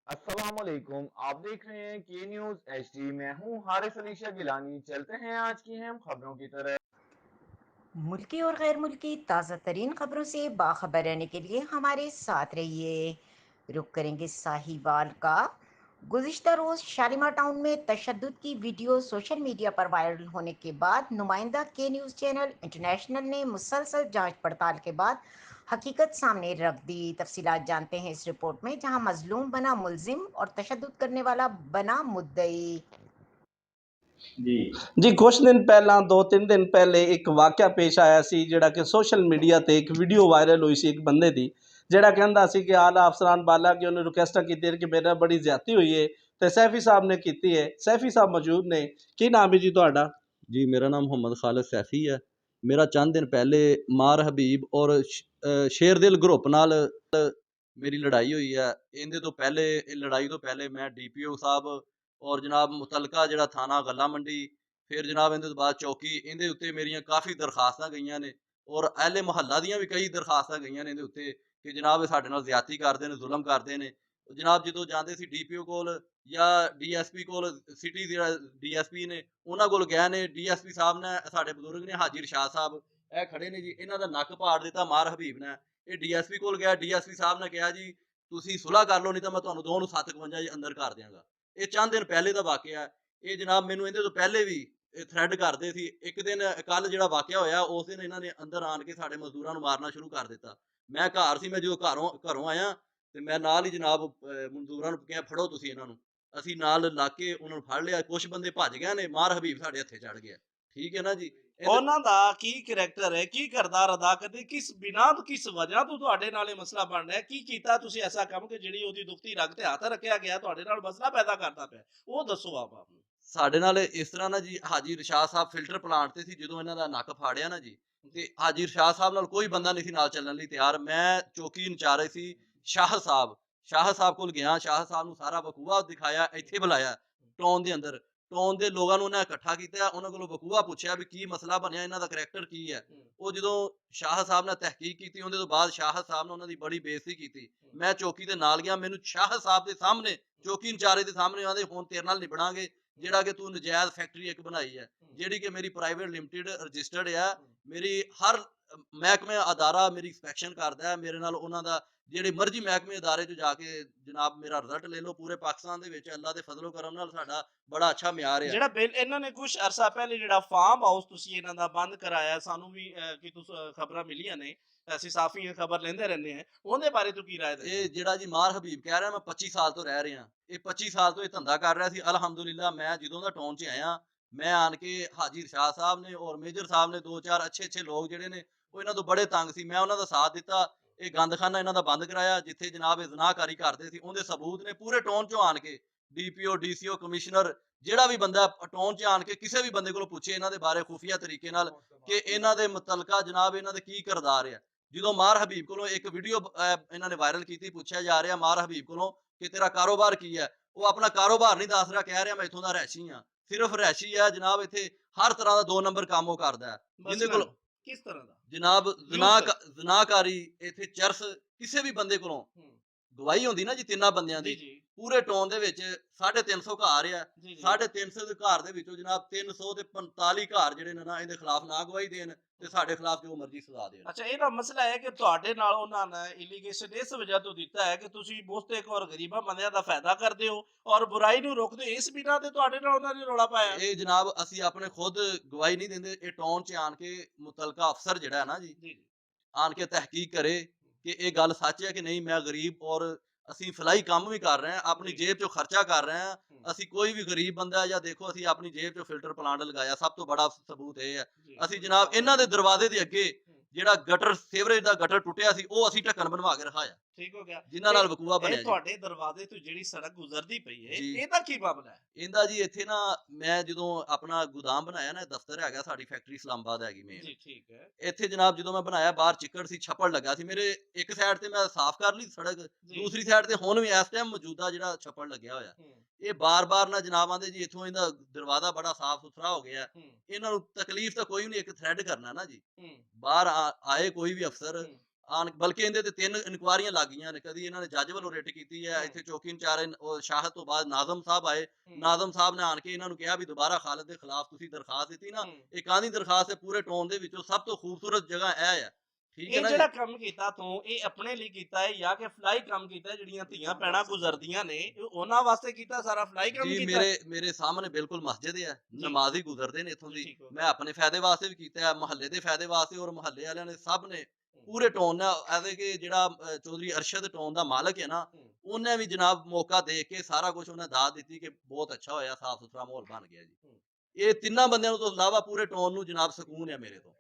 अस्सलामुअलैकुम। आप देख रहे हैं के न्यूज एचडी। मैं हूं हारिस अलीशा गिलानी। चलते हैं आज की अहम खबरों की तरफ। मुल्की और गैर मुल्की ताज़ा तरीन खबरों से बाखबर रहने के लिए हमारे साथ रहिए। रुक करेंगे साहिवाल का। गुज़िश्ता रोज़ शालीमार टाउन में तशद्दुद की वीडियो सोशल मीडिया पर वायरल होने के बाद नुमाइंदा के न्यूज़ चैनल इंटरनेशनल ने मुसलसल जांच पड़ताल के बाद हकीकत सामने रख दी। तफसीलात जानते हैं इस रिपोर्ट में, जहां मजलूम बना मुलजिम और तशद्दुद करने वाला बना मुद्दई। जी जी कुछ दिन ਪਹਿਲਾਂ 2-3 ਦਿਨ ਪਹਿਲੇ ਇੱਕ ਵਾਕਿਆ ਪੇਸ਼ ਆਇਆ ਸੀ ਜਿਹੜਾ ਕਿ ਸੋਸ਼ਲ ਮੀਡੀਆ ਤੇ ਇੱਕ ਵੀਡੀਓ ਵਾਇਰਲ ਹੋਈ ਸੀ ਇੱਕ ਬੰਦੇ ਦੀ ਜਿਹੜਾ ਕਹਿੰਦਾ ਸੀ ਕਿ ਆਲਾ ਅਫਸਰਾਨ ਬਾਲਾ ਕਿ ਉਹਨੇ ਰਿਕੁਐਸਟ ਕੀਤੀ ਕਿ ਮੇਰੇ ਨਾਲ ਬੜੀ ਜ਼ਿਆਦਤੀ ਹੋਈ ਹੈ ਤੇ ਸੈਫੀ ਸਾਹਿਬ ਨੇ ਕੀਤੀ ਹੈ। ਸੈਫੀ ਸਾਹਿਬ ਮੌਜੂਦ ਨੇ। ਕੀ ਨਾਮ ਹੈ ਜੀ ਤੁਹਾਡਾ? जी मेरा नाम मोहम्मद खालिद सैफ़ी है। मेरा चंद दिन पहले मार हबीब और शेरदिल ग्रुप नाल मेरी लड़ाई हुई है। इहदे तो पहले लड़ाई तो पहले मैं DPO साहब और जनाब मुतलका जिहड़ा थाना गल्ला मंडी, फिर जनाब इहदे तो बाद चौकी, इहदे उत्ते मेरियां काफ़ी दरखास्तां गईयां ने और अहले मुहल्ला दियां भी कई दरखास्तां गईयां ने इहदे उत्ते कि जनाब इह साडे नाल ज़्यादती करदे ने, जुल्म करदे ने। जनाब जदों जांदे सी DPO कोल ਜਾਂ DSP ਕੋਲ, ਸਿਟੀ ਜਿਹੜਾ DSP ਨੇ ਉਹਨਾਂ ਕੋਲ ਗਏ ਨੇ। DSP ਸਾਹਿਬ ਨੇ, ਸਾਡੇ ਬਜ਼ੁਰਗ ਨੇ ਹਾਜੀ ਰਸ਼ਾਦ ਸਾਹਿਬ, ਇਹ ਖੜੇ ਨੇ ਜੀ, ਇਹਨਾਂ ਦਾ ਨੱਕ ਪਾੜ ਦਿੱਤਾ ਮਾਰ ਹਬੀਬ ਨੇ। ਇਹ DSP ਕੋਲ ਗਿਆ, DSP ਸਾਹਿਬ ਨੇ ਕਿਹਾ ਜੀ ਤੁਸੀਂ ਸੁਲ੍ਹਾ ਕਰ ਲਓ, ਨਹੀਂ ਤਾਂ ਮੈਂ ਤੁਹਾਨੂੰ ਦੋਵਾਂ ਨੂੰ 751 ਜੀ ਅੰਦਰ ਕਰ ਦਿਆਂਗਾ। ਇਹ ਚੰਦ ਦਿਨ ਪਹਿਲੇ ਦਾ ਵਾਕਿਆ ਹੈ। ਇਹ ਜਨਾਬ ਮੈਨੂੰ ਇਹਦੇ ਤੋਂ ਪਹਿਲੇ ਵੀ ਥ੍ਰੈਡ ਕਰਦੇ ਸੀ। ਇੱਕ ਦਿਨ ਕੱਲ ਜਿਹੜਾ ਵਾਕਿਆ ਹੋਇਆ ਉਸ ਦਿਨ ਇਹਨਾਂ ਨੇ ਅੰਦਰ ਆਣ ਕੇ ਸਾਡੇ ਮਜ਼ਦੂਰਾਂ ਨੂੰ ਮਾਰਨਾ ਸ਼ੁਰੂ ਕਰ ਦਿੱਤਾ। ਮੈਂ ਘਰ ਸੀ, ਮੈਂ ਜਦੋਂ ਘਰੋਂ ਆਇਆ ਤੇ ਮੈਂ ਨਾਲ ਹੀ ਜਨਾਬ ਮਜ਼ਦੂਰਾਂ ਨੂੰ ਕਿਹਾ ਫੜੋ ਤੁਸੀਂ ਇਹਨਾਂ ਨੂੰ। ਅਸੀਂ ਨਾਲ ਲਾ ਕੇ ਉਹਨਾਂ ਨੂੰ ਫੜ ਲਿਆ। ਕੁਛ ਬੰਦੇ ਭੱਜ ਗਏ ਨੇ, ਮਾਰ ਹਬੀਬ ਸਾਡੇ ਹੱਥੇ ਚੜ ਗਿਆ। ਠੀਕ ਹੈ ਨਾ ਜੀ। ਉਹਨਾਂ ਦਾ ਕੀ ਕਰੈਕਟਰ ਹੈ, ਕੀ ਕਿਰਦਾਰ ਅਦਾ ਕਰਦੇ, ਕਿਸ ਬਿਨਾਂ ਤੋਂ, ਕਿਸ ਵਜ੍ਹਾ ਤੋਂ ਤੁਹਾਡੇ ਨਾਲ ਇਹ ਮਸਲਾ ਬਣ ਰਿਹਾ? ਕੀ ਕੀਤਾ ਤੁਸੀਂ ਐਸਾ ਕੰਮ ਕਿ ਜਿਹੜੀ ਉਹਦੀ ਦੁਖਤੀ ਰਗ ਤੇ ਹੱਥ ਰੱਖਿਆ ਗਿਆ, ਤੁਹਾਡੇ ਨਾਲ ਮਸਲਾ ਪੈਦਾ ਕਰਦਾ ਪਿਆ? ਉਹ ਦੱਸੋ ਆਪ ਨੂੰ। ਸਾਡੇ ਨਾਲ ਇਸ ਤਰ੍ਹਾਂ ਨਾ ਜੀ, ਹਾਜੀ ਰਸ਼ਾਦ ਸਾਹਿਬ ਫਿਲਟਰ ਪਲਾਂਟ ਤੇ ਸੀ ਜਦੋਂ ਇਹਨਾਂ ਦਾ ਨੱਕ ਫਾੜਿਆ ਨਾ ਜੀ, ਤੇ ਹਾਜੀ ਰਸ਼ਾਦ ਸਾਹਿਬ ਨਾਲ ਕੋਈ ਬੰਦਾ ਨਹੀਂ ਸੀ ਨਾਲ ਚੱਲਣ ਲਈ ਤਿਆਰ। ਮੈਂ ਚੌਕੀ ਇੰਚਾਰਜ ਸੀ। ਸ਼ਾਹ ਸਾਹਿਬ ਕੋਲ ਗਿਆ, ਸ਼ਾਹ ਸਾਹਿਬ ਨੂੰ ਸਾਰਾ ਵਕੂਆ ਦਿਖਾਇਆ, ਇੱਥੇ ਬੁਲਾਇਆ ਟਾਊਨ ਦੇ ਅੰਦਰ। ਟਾਊਨ ਦੇ ਲੋਕਾਂ ਨੂੰ ਉਹਨਾਂ ਇਕੱਠਾ ਕੀਤਾ, ਉਹਨਾਂ ਕੋਲੋਂ ਵਕੂਆ ਪੁੱਛਿਆ ਵੀ ਕੀ ਮਸਲਾ ਬਣਿਆ, ਇਹਨਾਂ ਦਾ ਕਰੈਕਟਰ ਕੀ ਹੈ। ਉਹ ਜਦੋਂ ਸ਼ਾਹ ਸਾਹਿਬ ਨੇ ਤਹਿਕੀਕ ਕੀਤੀ, ਉਹਦੇ ਤੋਂ ਬਾਅਦ ਸ਼ਾਹ ਸਾਹਿਬ ਨੇ ਉਹਨਾਂ ਦੀ ਬੜੀ ਬੇਇੱਜ਼ਤੀ ਕੀਤੀ। ਮੈਂ ਚੌਕੀ ਦੇ ਨਾਲ ਗਿਆ, ਮੈਨੂੰ ਸ਼ਾਹ ਸਾਹਿਬ ਦੇ ਸਾਹਮਣੇ, ਚੌਕੀ ਇੰਚਾਰਜ ਦੇ ਸਾਹਮਣੇ ਆਂਦੇ ਹੁਣ ਤੇਰੇ ਨਾਲ ਨਿਭਣਾਂਗੇ, ਜਿਹੜਾ ਕਿ ਤੂੰ ਨਜਾਇਜ਼ ਫੈਕਟਰੀ ਇੱਕ ਬਣਾਈ ਹੈ, ਜਿਹੜੀ ਕਿ ਮੇਰੀ ਪ੍ਰਾਈਵੇਟ ਲਿਮਟਿਡ ਰਜਿਸਟਰਡ ਹੈ। ਮੇਰੀ ਹਰ ਮਹਿਕਮੇ ਅਦਾਰਾ ਮੇਰੀ ਇੰਸਪੈਕਸ਼ਨ ਕਰਦਾ ਹੈ। ਮੇਰੇ ਨਾਲ ਉਹਨਾਂ ਦਾ ਜਿਹੜੇ ਮਰਜ਼ੀ ਮਹਿਕਮੇ ਅਦਾਰੇ 'ਚ ਜਾ ਕੇ ਜਨਾਬ ਮੇਰਾ ਰਿਜ਼ਲਟ ਲੈ ਲਓ। ਪੂਰੇ ਪਾਕਿਸਤਾਨ ਦੇ ਵਿੱਚ ਅੱਲਾ ਦੇ ਫਜ਼ਲ ਕਰਮ ਨਾਲ ਸਾਡਾ ਬੜਾ ਅੱਛਾ ਮਿਆਰ ਹੈ। ਜਿਹੜਾ ਬਿੱਲ ਇਹਨਾਂ ਨੇ ਕੁਝ ਅਰਸਾ ਪਹਿਲੇ ਜਿਹੜਾ ਫਾਰਮ ਹਾਊਸ ਤੁਸੀਂ ਇਹਨਾਂ ਦਾ ਬੰਦ ਕਰਾਇਆ, ਸਾਨੂੰ ਵੀ ਕਿ ਤੁਸੀਂ ਖਬਰਾਂ ਮਿਲੀਆਂ ਨੇ, ਅਸੀਂ ਸਾਫੀ ਖਬਰ ਲੈਂਦੇ ਰਹਿੰਦੇ ਹਾਂ, ਉਹਦੇ ਬਾਰੇ ਤੋਂ ਕੀ ਰਾਏ ਦੇ? ਇਹ ਜਿਹੜਾ ਜੀ ਮਾਰ ਹਬੀਬ ਕਹਿ ਰਿਹਾ, ਮੈਂ 25 ਸਾਲ ਤੋਂ ਰਹਿ ਰਿਹਾ। ਇਹ 25 ਸਾਲ ਤੋਂ ਇਹ ਧੰਦਾ ਕਰ ਰਿਹਾ ਸੀ। ਅਲਹਮਦੁਲਿਲਾ ਮੈਂ ਜਦੋਂ ਦਾ ਟਾਊਨ 'ਚ ਆਇਆ, ਮੈਂ ਆਣ ਕੇ ਹਾਜੀ ਰਸ਼ਾਦ ਸਾਹਿਬ ਨੇ ਔਰ ਮੇਜਰ ਸਾਹਿਬ ਨੇ, ਦੋ ਚਾਰ ਅੱਛੇ ਲੋਕ ਜਿਹੜੇ ਨੇ ਉਹ ਇਹਨਾਂ ਤੋਂ ਬੜੇ ਤੰਗ ਸੀ, ਮੈਂ ਉਹਨਾਂ ਦਾ ਸਾਥ ਦਿੱਤਾ। ਇਹ ਗੰਦਖਾਨਾ ਇਹਨਾਂ ਦਾ ਬੰਦ ਕਰਾਇਆ ਜਿੱਥੇ ਜਨਾਬ ਇਹ ਜ਼ਨਾਹਕਾਰੀ ਕਰਦੇ ਸੀ। ਉਹਦੇ ਸਬੂਤ ਨੇ ਪੂਰੇ ਟਾਊਨ 'ਚੋਂ ਆਣ ਕੇ। DPO DCO ਕਮਿਸ਼ਨਰ ਜਿਹੜਾ ਵੀ ਬੰਦਾ ਟਾਊਨ 'ਚ ਆਣ ਕੇ ਕਿਸੇ ਵੀ ਬੰਦੇ ਕੋਲੋਂ ਪੁੱਛੇ ਇਹਨਾਂ ਦੇ ਬਾਰੇ ਖੁਫੀਆ ਤਰੀਕੇ ਨਾਲ ਕਿ ਇਹਨਾਂ ਦੇ ਮੁਤਲਕਾ ਜਨਾਬ ਇਹਨਾਂ ਦੇ ਕੀ ਕਿਰਦਾਰ ਆ। ਜਦੋਂ ਮਾਰ ਹਬੀਬ ਕੋਲੋਂ ਇੱਕ ਵੀਡੀਓ ਇਹਨਾਂ ਨੇ ਵਾਇਰਲ ਕੀਤੀ, ਪੁੱਛਿਆ ਜਾ ਰਿਹਾ ਮਾਰ ਹਬੀਬ ਕੋਲੋਂ ਕਿ ਤੇਰਾ ਕਾਰੋਬਾਰ ਕੀ ਹੈ, ਉਹ ਆਪਣਾ ਕਾਰੋਬਾਰ ਨਹੀਂ ਦੱਸ ਰਿਹਾ, ਕਹਿ ਰਿਹਾ ਮੈਂ ਇੱਥੋਂ ਦਾ ਰਹਿਸ਼ੀ ਹਾਂ। ਸਿਰਫ ਰਹਿਸ਼ੀ ਹੈ ਜਨਾਬ, ਇੱਥੇ ਹਰ ਤਰ੍ਹਾਂ ਦਾ 2 ਨੰਬਰ ਕੰਮ ਉਹ ਕਰਦਾ ਹੈ। ਜਿਹਦੇ ਕੋਲ ਕਿਸ ਤਰ੍ਹਾਂ ਦਾ ਜਨਾਬ ਜ਼ਨਾਕਾਰੀ, ਇੱਥੇ ਚਰਸ, ਕਿਸੇ ਵੀ ਬੰਦੇ ਕੋਲੋਂ ਗਵਾਹੀ ਹੁੰਦੀ ਨਾ ਜੀ ਤਿੰਨਾਂ ਬੰਦਿਆਂ ਦੀ, ਪੂਰੇ ਟਾਊਨ ਦੇ ਵਿੱਚ 350 ਘਰ ਆ। 350 ਦੇ ਘਰ ਦੇ ਵਿੱਚੋਂ ਜਨਾਬ 345 ਘਰ ਜਿਹੜੇ ਨੇ ਨਾ ਇਹਦੇ ਖਿਲਾਫ ਨਾ ਗਵਾਹੀ ਦੇਣ ਤੇ ਸਾਡੇ ਖਿਲਾਫ ਜੋ ਮਰਜ਼ੀ ਸਜ਼ਾ ਦੇਣ। ਅੱਛਾ, ਇਹਦਾ ਮਸਲਾ ਹੈ ਕਿ ਤੁਹਾਡੇ ਨਾਲ ਉਹਨਾਂ ਨੇ ਇਲੀਗੇਸ਼ਨ ਇਸ ਵਜ੍ਹਾ ਤੋਂ ਦਿੱਤਾ ਹੈ ਕਿ ਤੁਸੀਂ ਮੁਸਤਕ ਔਰ ਗਰੀਬਾਂ ਬੰਦਿਆਂ ਦਾ ਫਾਇਦਾ ਕਰਦੇ ਹੋ ਔਰ ਬੁਰਾਈ ਨੂੰ ਰੋਕਦੇ ਹੋ। ਇਸ ਬਿਨਾਂ ਤੇ ਤੁਹਾਡੇ ਨਾਲ ਉਹਨਾਂ ਨੇ ਰੌਲਾ ਪਾਇਆ। ਇਹ ਜਨਾਬ ਅਸੀਂ ਆਪਣੇ ਖੁਦ ਗਵਾਹੀ ਨਹੀਂ ਦਿੰਦੇ। ਇਹ ਟਾਊਨ 'ਚ ਆਣ ਕੇ ਮੁਤਲਕਾ ਅਫਸਰ ਜਿਹੜਾ ਹੈ ਨਾ ਜੀ, ਆਣ ਕੇ ਤਹਿਕੀਕ ਕਰੇ ਕਿ ਇਹ ਗੱਲ ਸੱਚ ਹੈ ਕਿ ਨਹੀਂ। ਮੈਂ ਗਰੀਬ ਔਰ ਅਸੀਂ ਫਲਾਈ ਕੰਮ ਵੀ ਕਰ ਰਹੇ ਹਾਂ, ਆਪਣੀ ਜੇਬ 'ਚੋਂ ਖਰਚਾ ਕਰ ਰਹੇ ਹਾਂ। ਅਸੀਂ ਕੋਈ ਵੀ ਗਰੀਬ ਬੰਦਾ ਜਾਂ ਦੇਖੋ ਅਸੀਂ ਆਪਣੀ ਜੇਬ 'ਚੋਂ ਫਿਲਟਰ ਪਲਾਂਟ ਲਗਾਇਆ। ਸਭ ਤੋਂ ਬੜਾ ਸਬੂਤ ਇਹ ਹੈ, ਅਸੀਂ ਜਨਾਬ ਇਹਨਾਂ ਦੇ ਦਰਵਾਜ਼ੇ ਦੇ ਅੱਗੇ ਜਿਹੜਾ ਗਟਰ, ਸੀਵਰੇਜ ਦਾ ਗਟਰ ਟੁੱਟਿਆ ਸੀ, ਉਹ ਅਸੀਂ ਢੱਕਣ ਬਣਵਾ ਕੇ ਰਖਾਇਆ। ਠੀਕ ਹੋ ਗਿਆ, ਜਿਨ੍ਹਾਂ ਨਾਲ ਵਕੂਆ ਬਣਿਆ। ਤੁਹਾਡੇ ਦਰਵਾਜ਼ੇ ਤੋਂ ਜਿਹੜੀ ਸੜਕ ਗੁਜ਼ਰਦੀ ਪਈ ਹੈ, ਇਹਦਾ ਕੀ ਮਾਮਲਾ ਹੈ? ਇਹਦਾ ਜੀ ਇੱਥੇ ਨਾ ਮੈਂ ਜਦੋਂ ਆਪਣਾ ਗੋਦਾਮ ਬਣਾਇਆ ਨਾ, ਦਫ਼ਤਰ ਹੈਗਾ, ਸਾਡੀ ਫੈਕਟਰੀ ਇਸਲਾਮਾਬਾਦ ਹੈਗੀ ਮੇਨ ਜੀ, ਠੀਕ ਹੈ। ਇੱਥੇ ਜਨਾਬ ਜਦੋਂ ਮੈਂ ਬਣਾਇਆ, ਬਾਹਰ ਚਿੱਕੜ ਸੀ, ਛੱਪੜ ਲੱਗਾ ਸੀ। ਮੇਰੇ ਇੱਕ ਸਾਈਡ ਤੇ ਮੈਂ ਸਾਫ਼ ਕਰ ਲਈ ਸੜਕ, ਦੂਸਰੀ ਸਾਈਡ ਤੇ ਹੁਣ ਵੀ ਇਸ ਟਾਈਮ ਮੌਜੂਦਾ ਜਿਹੜਾ ਛੱਪੜ ਲੱਗਿਆ ਹੋਇਆ। ਇਹ ਬਾਰ-ਬਾਰ ਨਾ ਜਨਾਬ ਆਂਦੇ ਜੀ ਇੱਥੋਂ ਇਹਦਾ ਦਰਵਾਜ਼ਾ ਬੜਾ ਸਾਫ਼ ਸੁਥਰਾ ਹੋ ਗਿਆ। ਇਹਨਾਂ ਨੂੰ ਤਕਲੀਫ ਤਾਂ ਕੋਈ ਨਹੀਂ, ਇੱਕ ਥ੍ਰੈਡ ਕਰਨਾ ਨਾ ਜੀ। ਬਾਹਰ ਆਏ ਕੋਈ ਵੀ ਅਫਸਰ, ਬਲਕਿ ਇਹਦੇ ਤੇ 3 ਇਨਕੁਆਰੀਆਂ ਲੱਗ ਗਈਆਂ ਨੇ। ਕਦੀ ਇਹਨਾਂ ਨੇ ਜੱਜ ਵੱਲੋਂ ਰਿਟ ਕੀਤੀ ਹੈ, ਇੱਥੇ ਚੌਕੀ ਇੰਚਾਰਜ ਉਹ ਸ਼ਾਹਦ ਤੋਂ ਬਾਅਦ ਨਾਜ਼ਮ ਸਾਹਿਬ ਆਏ, ਨਾਜ਼ਮ ਸਾਹਿਬ ਨੇ ਆਣ ਕੇ ਇਹਨਾਂ ਨੂੰ ਕਿਹਾ ਵੀ ਦੁਬਾਰਾ ਖਾਲਦ ਦੇ ਖਿਲਾਫ ਤੁਸੀਂ ਦਰਖਾਸਤ ਦਿੱਤੀ ਨਾ, ਇਹ ਕਾਹਦੀ ਦਰਖਾਸਤ ਹੈ, ਪੂਰੇ ਟੋਨ ਦੇ ਵਿੱਚੋਂ ਸਭ ਤੋਂ ਖੂਬਸੂਰਤ ਜਗ੍ਹਾ ਇਹ ਹੈ। ਠੀਕ ਹੈ ਇਹ ਨਾ ਜਿਹੜਾ ਜੀ। ਕੰਮ ਕੀਤਾ ਤੂੰ, ਇਹ ਆਪਣੇ ਲਈ ਕੀਤਾ ਹੈ ਜਾਂ ਕਿ ਫਲਾਈ ਕੰਮ ਕੀਤਾ ਹੈ? ਜਿਹੜੀਆਂ ਧੀਆਂ ਭੈਣਾਂ ਗੁਜ਼ਰਦੀਆਂ ਨੇ ਇਹ ਉਹਨਾਂ ਵਾਸਤੇ ਕੀਤਾ, ਸਾਰਾ ਫਲਾਈ ਕੰਮ ਜੀ ਕੀਤਾ? ਮੇਰੇ ਸਾਹਮਣੇ ਬਿਲਕੁਲ ਮਸਜਿਦ ਹੈ, ਨਮਾਜ਼ੀ ਗੁਜ਼ਰਦੇ ਨੇ ਇੱਥੋਂ ਦੀ। ਠੀਕ ਹੋ ਮੈਂ ਆਪਣੇ ਫਾਇਦੇ ਵਾਸਤੇ ਵੀ ਕੀਤਾ ਹੈ, ਮੁਹੱਲੇ ਦੇ ਫਾਇਦੇ ਵਾਸਤੇ, ਔਰ ਮੁਹੱਲੇ ਵਾਲਿਆਂ ਨੇ ਸਭ ਨੇ ਪੂਰੇ ਟੋਨ ਨਾਲ ਐਵੇਂ ਕਿ ਜਿਹੜਾ ਚੌਧਰੀ ਅਰਸ਼ਦ ਟੋਨ ਦਾ ਮਾਲਕ ਹੈ ਨਾ, ਉਹਨੇ ਵੀ ਜਨਾਬ ਮੌਕਾ ਦੇ ਕੇ ਸਾਰਾ ਕੁਝ ਉਹਨੇ ਦਾਤ ਦਿੱਤੀ ਕਿ ਬਹੁਤ ਅੱਛਾ ਹੋਇਆ, ਸਾਫ ਸੁਥਰਾ ਮਾਹੌਲ ਬਣ ਗਿਆ ਜੀ। ਇਹ ਤਿੰਨਾਂ ਬੰਦਿਆਂ ਨੂੰ ਤੋਂ ਇਲਾਵਾ ਪੂਰੇ ਟੋਨ ਨੂੰ ਜਨਾਬ ਸਕੂਨ ਹੈ ਮੇਰੇ ਤੋਂ।